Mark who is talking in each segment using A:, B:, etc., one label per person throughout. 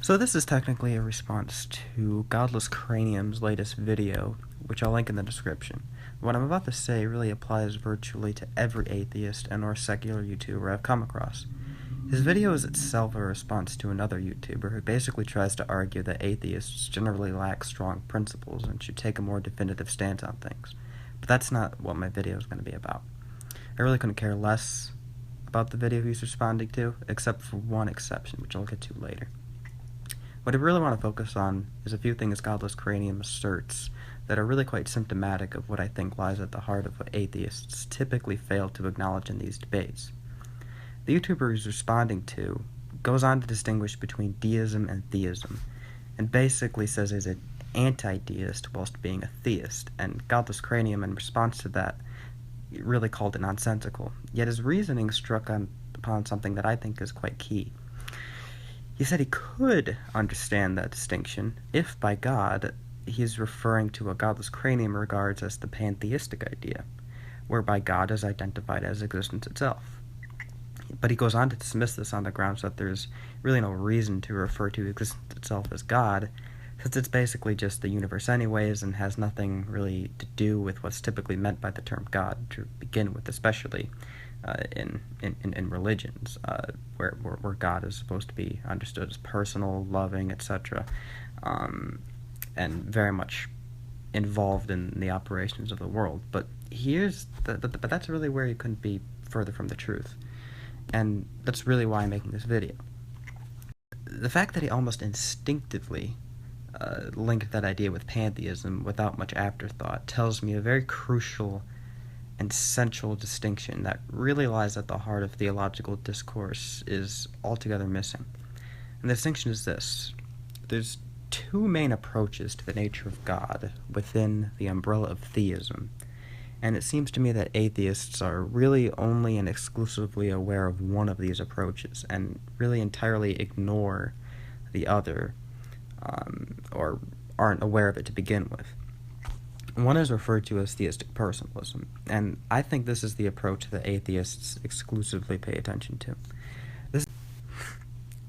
A: So this is technically a response to Godless Cranium's latest video, which I'll link in the description. What I'm about to say really applies virtually to every atheist and or secular YouTuber I've come across. His video is itself a response to another YouTuber who basically tries to argue that atheists generally lack strong principles and should take a more definitive stance on things. But that's not what my video is going to be about. I really couldn't care less about the video he's responding to, except for one exception, which I'll get to later. What I really want to focus on is a few things Godless Cranium asserts that are really quite symptomatic of what I think lies at the heart of what atheists typically fail to acknowledge in these debates. The YouTuber he's responding to goes on to distinguish between deism and theism, and basically says he's an anti-deist whilst being a theist, and Godless Cranium in response to that really called it nonsensical, yet his reasoning struck upon something that I think is quite key. He said he could understand that distinction if, by God, he is referring to what Godless Cranium regards as the pantheistic idea, whereby God is identified as existence itself. But he goes on to dismiss this on the grounds that there's really no reason to refer to existence itself as God, since it's basically just the universe anyways and has nothing really to do with what's typically meant by the term God to begin with, especially in religions, where God is supposed to be understood as personal, loving, etc., and very much involved in the operations of the world. But but that's really where you couldn't be further from the truth, and that's really why I'm making this video. The fact that he almost instinctively linked that idea with pantheism without much afterthought tells me a very crucial and central distinction that really lies at the heart of theological discourse is altogether missing. And the distinction is this: there's two main approaches to the nature of God within the umbrella of theism, and it seems to me that atheists are really only and exclusively aware of one of these approaches and really entirely ignore the other, or aren't aware of it to begin with. One is referred to as theistic personalism, and I think this is the approach that atheists exclusively pay attention to. This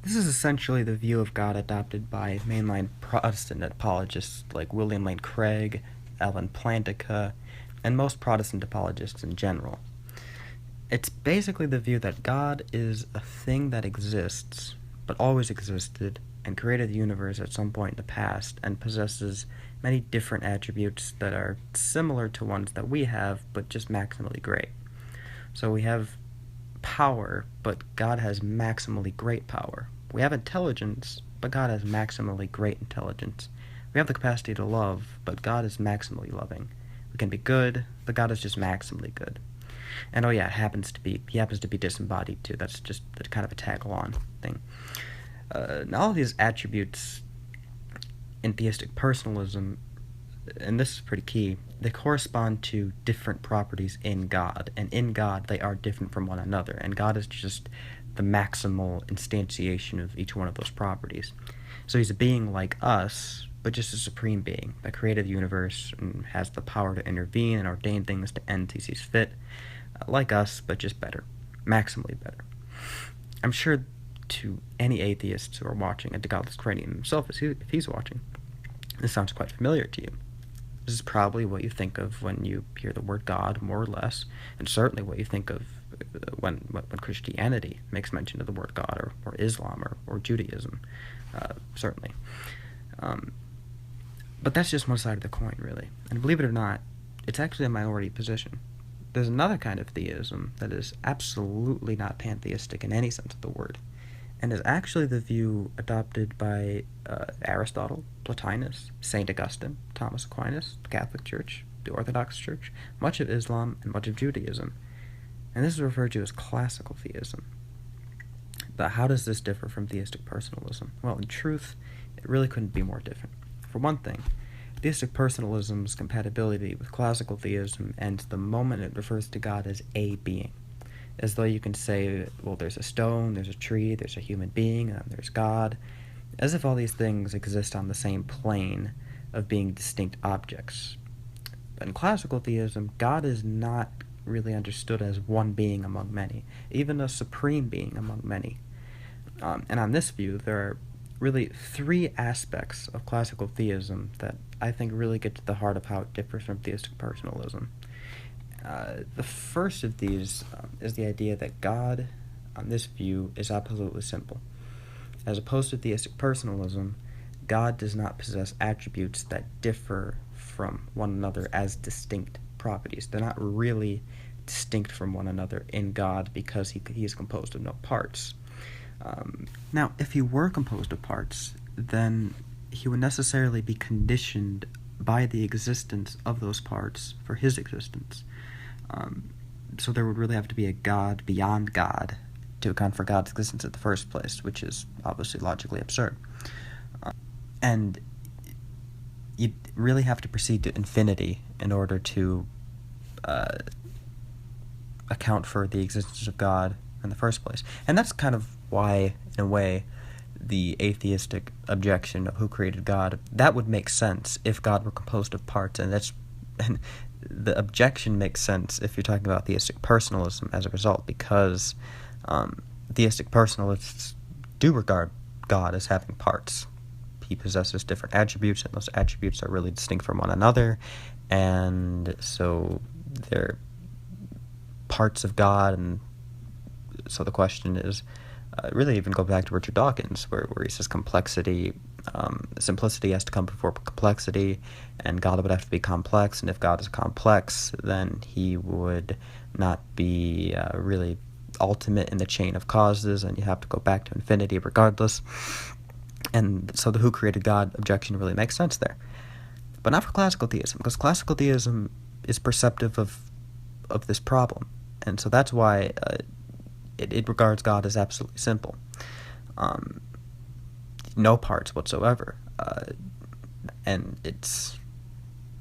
A: is essentially the view of God adopted by mainline Protestant apologists like William Lane Craig, Alan Plantinga, and most Protestant apologists in general. It's basically the view that God is a thing that exists, but always existed, and created the universe at some point in the past, and possesses many different attributes that are similar to ones that we have, but just maximally great. So we have power, but God has maximally great power. We have intelligence, but God has maximally great intelligence. We have the capacity to love, but God is maximally loving. We can be good, but God is just maximally good. And oh yeah, he happens to be disembodied too. That's just kind of a tag-along thing. Now all of these attributes in theistic personalism, and this is pretty key, they correspond to different properties in God, and in God they are different from one another, and God is just the maximal instantiation of each one of those properties. So he's a being like us, but just a supreme being that created the universe and has the power to intervene and ordain things to end as he sees fit, like us, but just better, maximally better. I'm sure to any atheists who are watching, and to Godless Cranium himself, if he's watching, this sounds quite familiar to you. This is probably what you think of when you hear the word God, more or less, and certainly what you think of when Christianity makes mention of the word God, or Islam, or Judaism, certainly. But that's just one side of the coin, really. And believe it or not, it's actually a minority position. There's another kind of theism that is absolutely not pantheistic in any sense of the word, and is actually the view adopted by Aristotle, Plotinus, St. Augustine, Thomas Aquinas, the Catholic Church, the Orthodox Church, much of Islam, and much of Judaism. And this is referred to as classical theism. But how does this differ from theistic personalism? Well, in truth, it really couldn't be more different. For one thing, theistic personalism's compatibility with classical theism ends the moment it refers to God as a being. As though you can say, well, there's a stone, there's a tree, there's a human being, and there's God, as if all these things exist on the same plane of being distinct objects. But in classical theism, God is not really understood as one being among many, even a supreme being among many. And on this view, there are really three aspects of classical theism that I think really get to the heart of how it differs from theistic personalism. The first of these is the idea that God, on this view, is absolutely simple. As opposed to theistic personalism, God does not possess attributes that differ from one another as distinct properties. They're not really distinct from one another in God because he is composed of no parts. Now, if he were composed of parts, then he would necessarily be conditioned by the existence of those parts for his existence. So there would really have to be a God beyond God to account for God's existence in the first place, which is obviously logically absurd. And you'd really have to proceed to infinity in order to account for the existence of God in the first place. And that's kind of why, in a way, the atheistic objection of who created God, that would make sense if God were composed of parts, and the objection makes sense if you're talking about theistic personalism as a result, because theistic personalists do regard God as having parts. He possesses different attributes, and those attributes are really distinct from one another, and so they're parts of God. And so the question is, really even go back to Richard Dawkins, where he says simplicity has to come before complexity, and God would have to be complex, and if God is complex, then he would not be really ultimate in the chain of causes, and you have to go back to infinity regardless. And so the who created God objection really makes sense there. But not for classical theism, because classical theism is perceptive of this problem. And so that's why it regards God as absolutely simple. No parts whatsoever. And it's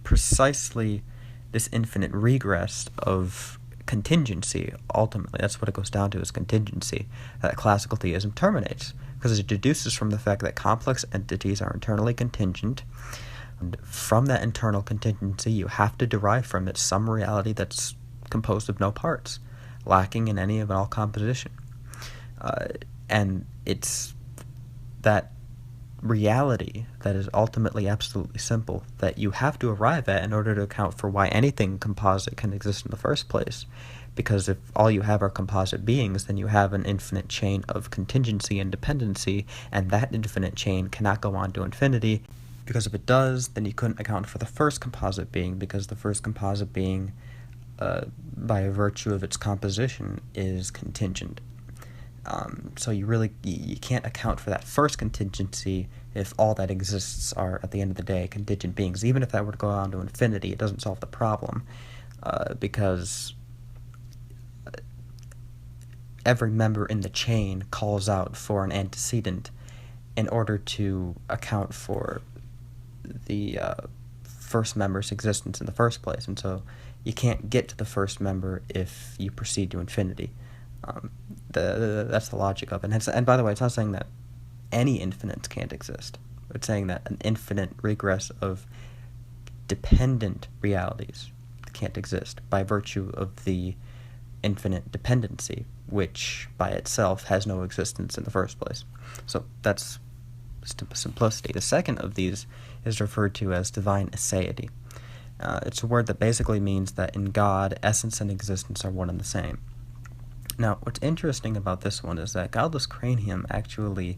A: precisely this infinite regress of contingency, ultimately. That's what it goes down to, is contingency, that classical theism terminates. Because it deduces from the fact that complex entities are internally contingent, and from that internal contingency you have to derive from it some reality that's composed of no parts, lacking in any and all composition. And it's that reality that is ultimately absolutely simple that you have to arrive at in order to account for why anything composite can exist in the first place. Because if all you have are composite beings, then you have an infinite chain of contingency and dependency, and that infinite chain cannot go on to infinity, because if it does, then you couldn't account for the first composite being, because the first composite being, by virtue of its composition, is contingent. So you can't account for that first contingency if all that exists are, at the end of the day, contingent beings. Even if that were to go on to infinity, it doesn't solve the problem, because every member in the chain calls out for an antecedent in order to account for the first member's existence in the first place. And so you can't get to the first member if you proceed to infinity. That's the logic of it. And by the way, it's not saying that any infinites can't exist. It's saying that an infinite regress of dependent realities can't exist by virtue of the infinite dependency, which by itself has no existence in the first place. So that's simplicity. The second of these is referred to as divine aseity. It's a word that basically means that in God, essence and existence are one and the same. Now, what's interesting about this one is that Godless Cranium actually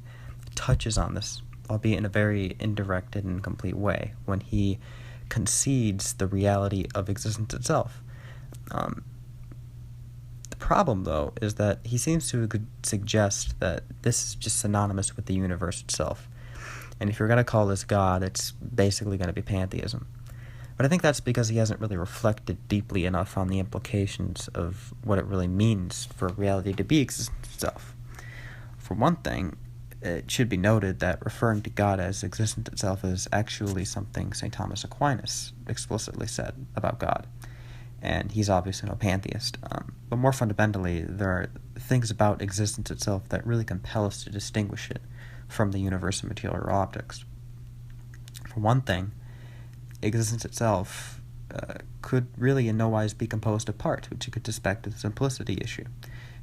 A: touches on this, albeit in a very indirect and incomplete way, when he concedes the reality of existence itself. The problem, though, is that he seems to suggest that this is just synonymous with the universe itself. And if you're going to call this God, it's basically going to be pantheism. But I think that's because he hasn't really reflected deeply enough on the implications of what it really means for reality to be existence itself. For one thing, it should be noted that referring to God as existence itself is actually something St. Thomas Aquinas explicitly said about God. And he's obviously no pantheist. But more fundamentally, there are things about existence itself that really compel us to distinguish it from the universe of material objects. For one thing, existence itself could really in no wise be composed of parts, which you could suspect is a simplicity issue.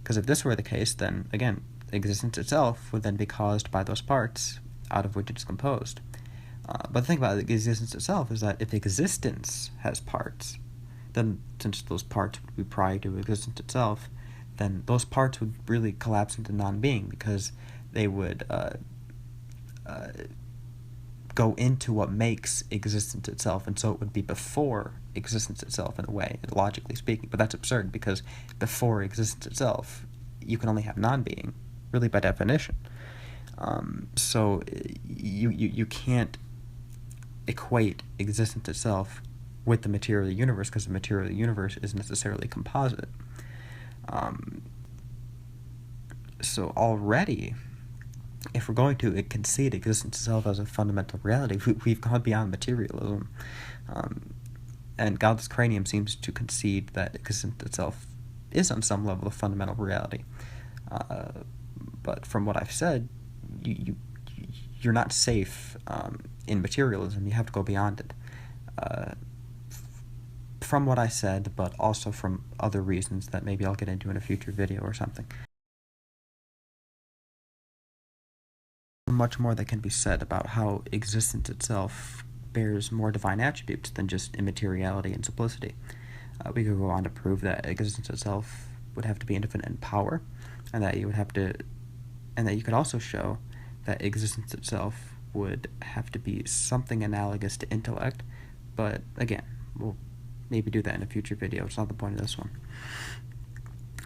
A: Because if this were the case, then, again, existence itself would then be caused by those parts, out of which it's composed. But the thing about the existence itself is that if existence has parts, then since those parts would be prior to existence itself, then those parts would really collapse into non-being, because they would go into what makes existence itself, and so it would be before existence itself in a way, logically speaking. But that's absurd, because before existence itself, you can only have non-being, really by definition. So you can't equate existence itself with the material universe, because the material universe is necessarily composite. So already, if we're going to concede existence itself as a fundamental reality, we've gone beyond materialism. And Godless Cranium seems to concede that existence itself is on some level a fundamental reality. But from what I've said, you're not safe in materialism. You have to go beyond it. From what I said, but also from other reasons that maybe I'll get into in a future video or something. Much more that can be said about how existence itself bears more divine attributes than just immateriality and simplicity. We could go on to prove that existence itself would have to be infinite in power, and that you could also show that existence itself would have to be something analogous to intellect. But again, we'll maybe do that in a future video. It's not the point of this one.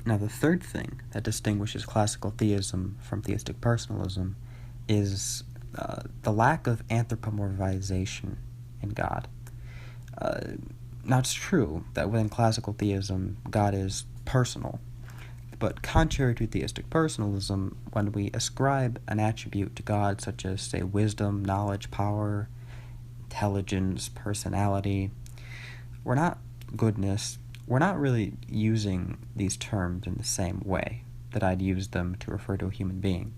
A: Now, the third thing that distinguishes classical theism from theistic personalism is the lack of anthropomorphization in God. Now, it's true that within classical theism, God is personal, but contrary to theistic personalism, when we ascribe an attribute to God, such as, say, wisdom, knowledge, power, intelligence, personality, goodness, we're not really using these terms in the same way that I'd use them to refer to a human being.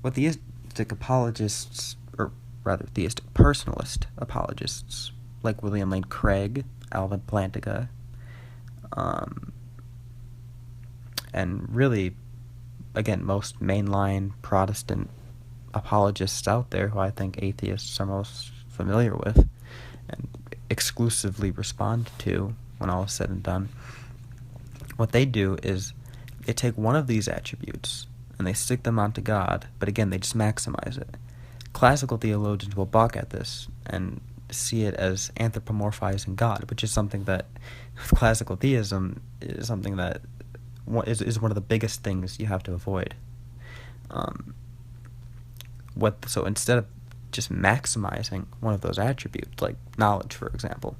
A: What theistic apologists, or rather theistic personalist apologists, like William Lane Craig, Alvin Plantinga, and really, again, most mainline Protestant apologists out there, who I think atheists are most familiar with and exclusively respond to when all is said and done, what they do is they take one of these attributes and they stick them onto God, but again, they just maximize it. Classical theologians will balk at this and see it as anthropomorphizing God, which is something that classical theism is something that is one of the biggest things you have to avoid. So instead of just maximizing one of those attributes, like knowledge, for example,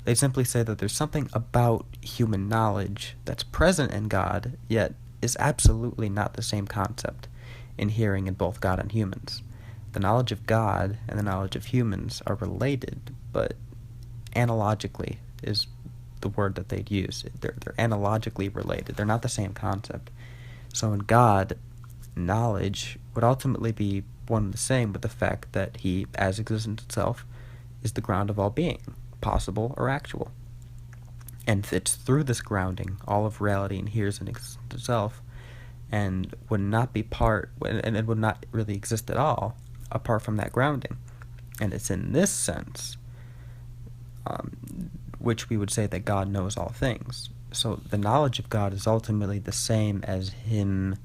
A: they simply say that there's something about human knowledge that's present in God, yet is absolutely not the same concept inhering in both God and humans. The knowledge of God and the knowledge of humans are related, but analogically is the word that they'd use. They're analogically related. They're not the same concept. So in God, knowledge would ultimately be one and the same with the fact that he, as existence itself, is the ground of all being, possible or actual. And it's through this grounding all of reality inheres in existence itself, and would not be and it would not really exist at all apart from that grounding. And it's in this sense which we would say that God knows all things. So the knowledge of God is ultimately the same as him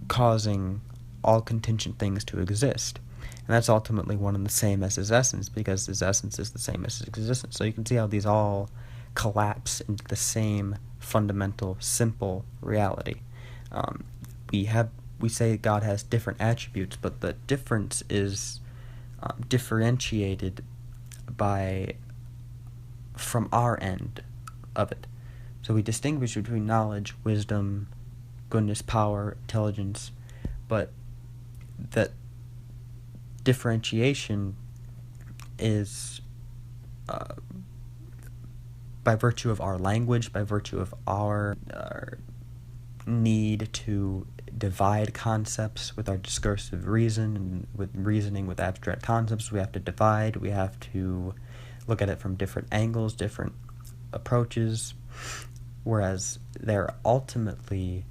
A: causing all contingent things to exist. And that's ultimately one and the same as his essence, because his essence is the same as his existence. So you can see how these all collapse into the same fundamental, simple reality. We say God has different attributes, but the difference is differentiated from our end of it. So we distinguish between knowledge, wisdom, goodness, power, intelligence, but that differentiation is by virtue of our language, by virtue of our need to divide concepts with our discursive reason, and with reasoning with abstract concepts, we have to divide, we have to look at it from different angles, different approaches, whereas they're ultimately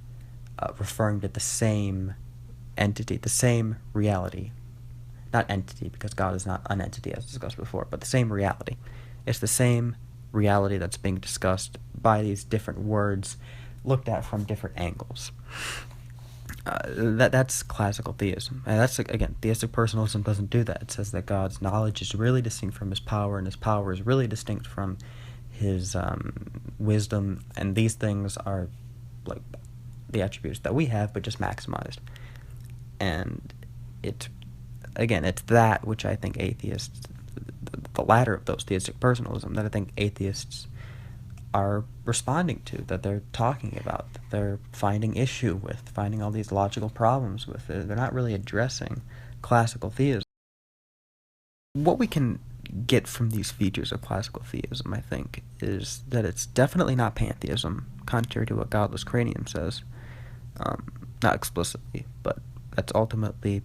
A: referring to the same entity, the same reality. Not entity, because God is not an entity, as discussed before, but the same reality. It's the same reality that's being discussed by these different words looked at from different angles. That's classical theism. And that's, again, theistic personalism doesn't do that. It says that God's knowledge is really distinct from his power, and his power is really distinct from his wisdom, and these things are like the attributes that we have, but just maximized. And it's that which I think atheists, the latter of those, theistic personalism, that I think atheists are responding to, that they're talking about, that they're finding issue with, finding all these logical problems with. They're not really addressing classical theism. What we can get from these features of classical theism, I think, is that it's definitely not pantheism, contrary to what Godless Cranium says. Not explicitly, but that's ultimately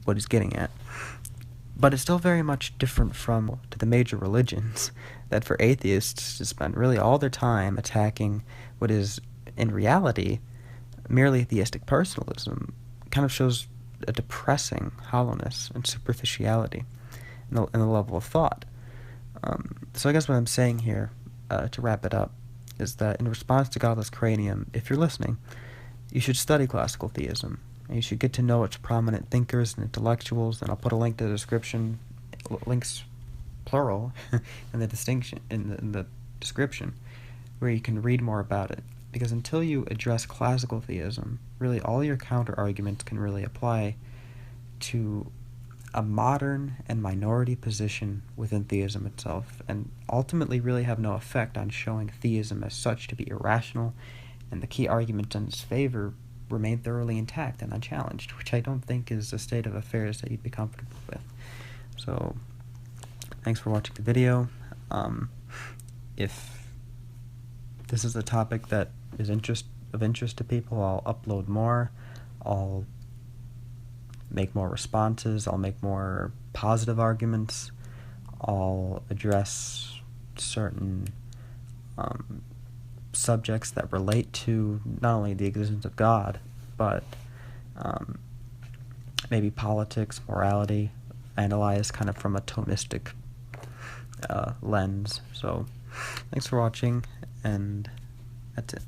A: what he's getting at. But it's still very much different from the major religions, that for atheists to spend really all their time attacking what is, in reality, merely theistic personalism, kind of shows a depressing hollowness and superficiality in the level of thought. So I guess what I'm saying here, to wrap it up, is that in response to Godless Cranium, if you're listening, you should study classical theism. And you should get to know its prominent thinkers and intellectuals, and I'll put a link to the description, links plural, in the description, where you can read more about it. Because until you address classical theism, really all your counter-arguments can really apply to a modern and minority position within theism itself, and ultimately really have no effect on showing theism as such to be irrational, and the key arguments in its favor remain thoroughly intact and unchallenged, which I don't think is a state of affairs that you'd be comfortable with. So, thanks for watching the video. If this is a topic that is of interest to people, I'll upload more. I'll make more responses. I'll make more positive arguments. I'll address certain subjects that relate to not only the existence of God, but maybe politics, morality, analyzed kind of from a Thomistic lens. So, thanks for watching, and that's it.